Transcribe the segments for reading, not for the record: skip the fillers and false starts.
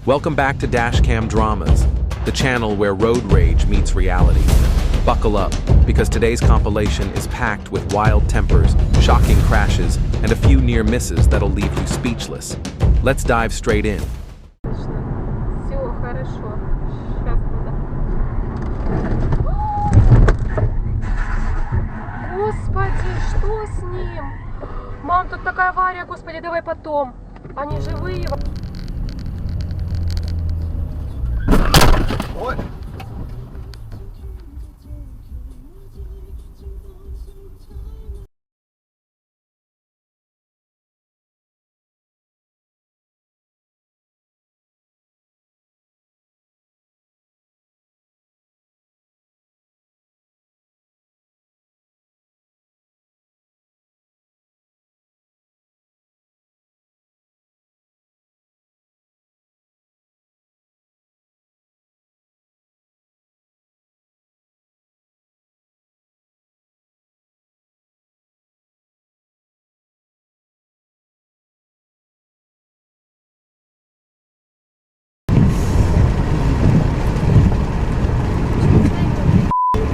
Welcome back to Dashcam Dramas, the channel where road rage meets reality. Buckle up, because today's compilation is packed with wild tempers, shocking crashes, and a few near misses that'll leave you speechless. Let's dive straight in. Все хорошо. Сейчас надо. Господи, что с ним? Мам, тут такая авария, господи, давай потом. Они живые. Ой.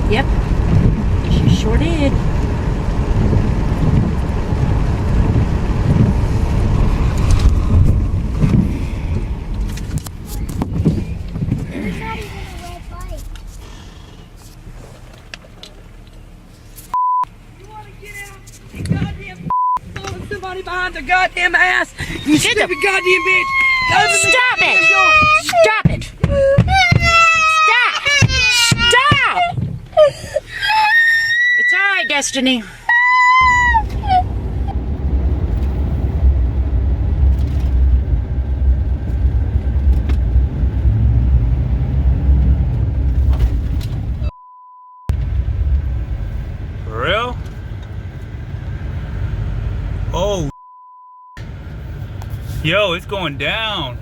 Yep, she sure did. There's not even a red light. You want to get out? You goddamn throwing somebody behind the goddamn ass. You Get the- stupid goddamn bitch. Open the Stop goddamn it! door. Stop it! Stop! Stop! It's all right, Destiny. For real? Oh, yo, it's going down.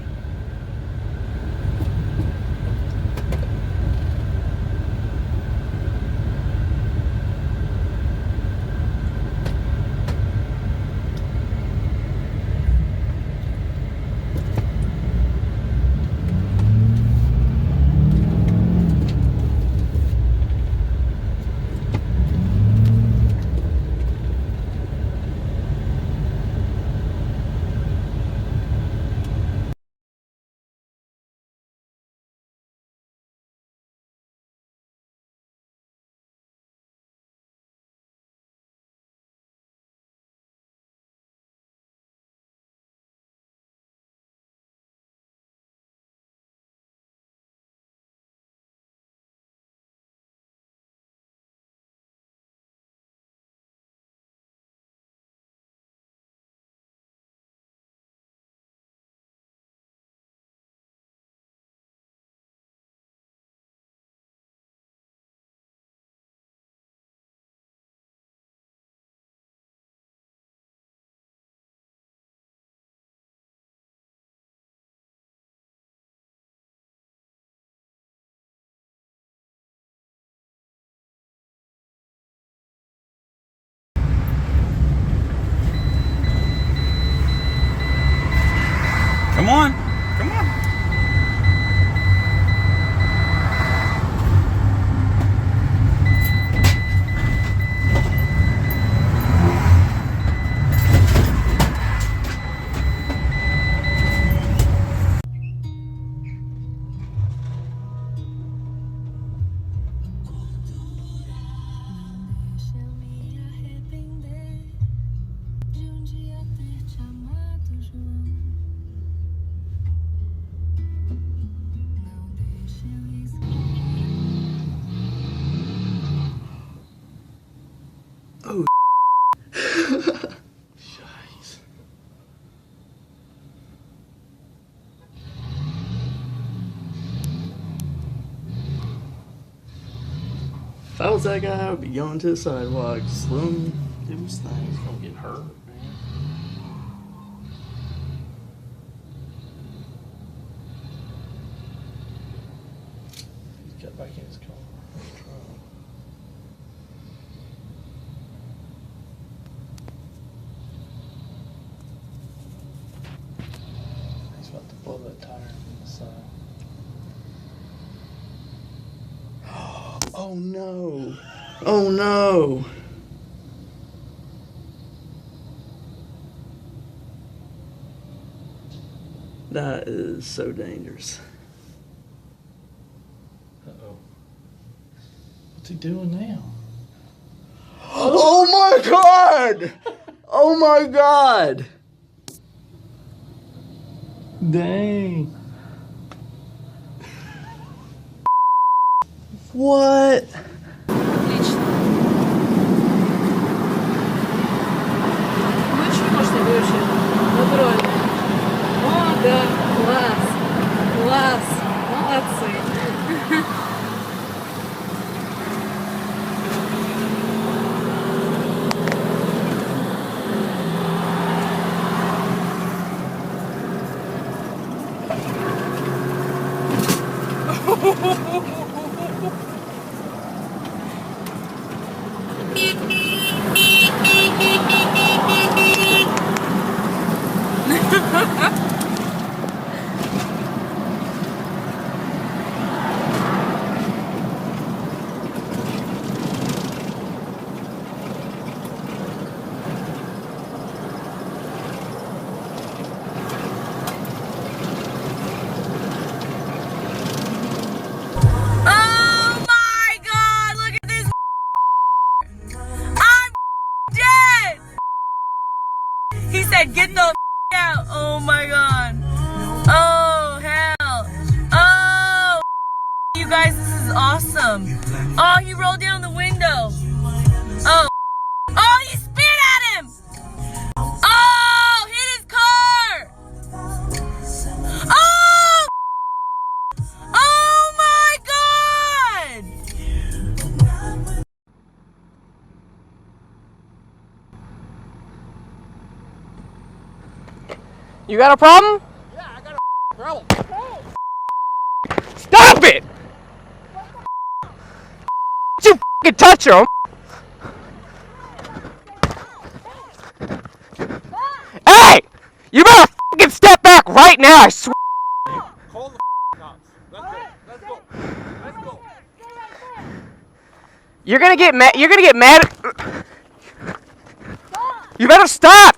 Come on, come on. Oh, Scheiße. If I was that guy, I would be going to the sidewalk, slowing those things, don't get hurt, man. He's got back in his car. He's about to blow that tire on the side. Oh no. Oh no. That is so dangerous. Uh-oh. What's he doing now? Oh my god! Oh my god! Dang. What? Отлично. Очень мощный выучил. Натурально. О, да, класс. Класс. Молодцы. He said, get the out. Oh my god. Oh, hell. Oh, you guys, this is awesome. Oh, he rolled down the window. Oh, oh, he spit at him. Oh, hit his car. Oh, oh my god. You got a problem? Yeah, I got a problem. Stop it! You f***ing touch him! Hey! You better f***ing step back right now, I swear! Call the cops. Let's go. Let's go. Let's go. You're gonna get mad. You're gonna get mad. You better stop!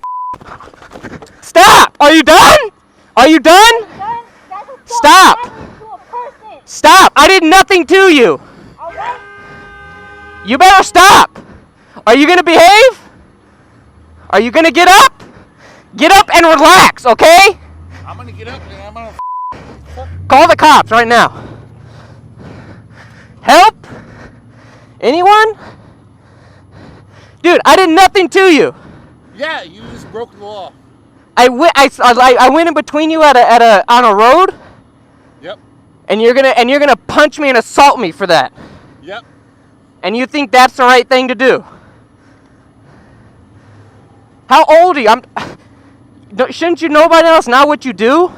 Stop! Are you done? Are you done? Stop! Stop! I did nothing to you. You better stop. Are you gonna behave? Are you gonna get up? Get up and relax, okay? I'm gonna get up and I'm gonna Call the cops right now. Help? Anyone? Dude, I did nothing to you. Yeah, you just broke the law. I went in between you on a road, Yep. and you're gonna punch me and assault me for that. Yep. And you think that's the right thing to do? How old are you? Shouldn't you know by now it's not what you do?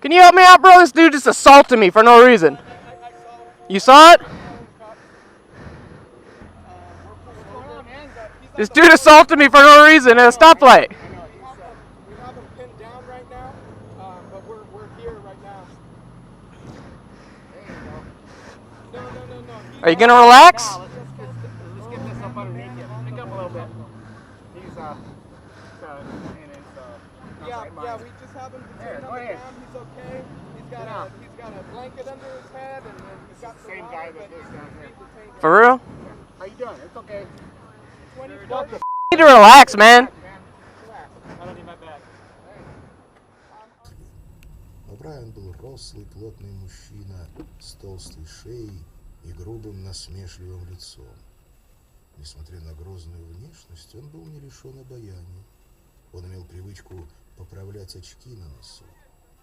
Can you help me out, bro? This dude just assaulted me for no reason. You saw it? This dude assaulted me for no reason at a stoplight. We have him pinned down right now, but we're here right now. There you go. No. Are you gonna relax? Let's get this up underneath you. Pick up a little bit. He's yeah, we just have him pinned down. He's okay. He's got a blanket under his head, and then he's got the same guy that lives down here. For real? How you doing? It's okay. You need to relax, man. Но Брайан был рослый, плотный мужчина с толстой шеей и грубым, насмешливым лицом. Несмотря на грозную внешность, он был не лишен обаяния. Он имел привычку поправлять очки на носу,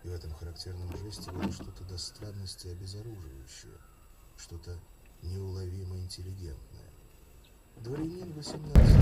и в этом характерном жесте было что-то до странности обезоруживающее, что-то неуловимо интеллигентное. Дворянин 18.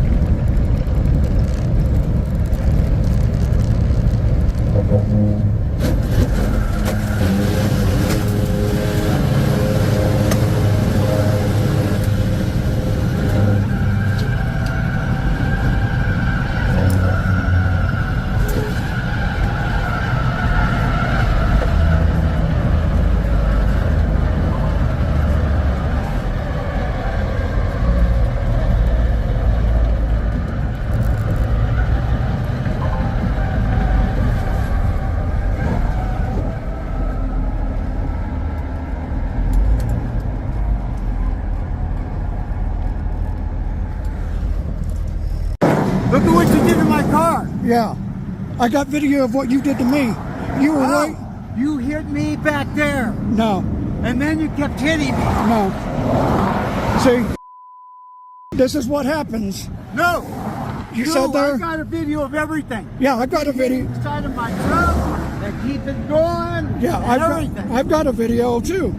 Look at what you did to my car. Yeah. I got video of what you did to me. You were right. You hit me back there. No. And then you kept hitting me. No. See? This is what happens. No. You said there? I got a video of everything. Yeah, I got a video. Inside of my truck. And keep it going. Yeah, I've got a video too.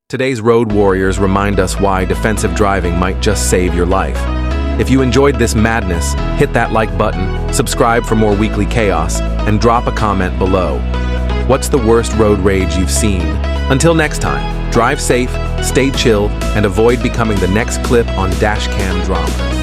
Today's road warriors remind us why defensive driving might just save your life. If you enjoyed this madness, hit that like button, subscribe for more weekly chaos, and drop a comment below. What's the worst road rage you've seen? Until next time, drive safe, stay chill, and avoid becoming the next clip on Dashcam Drama.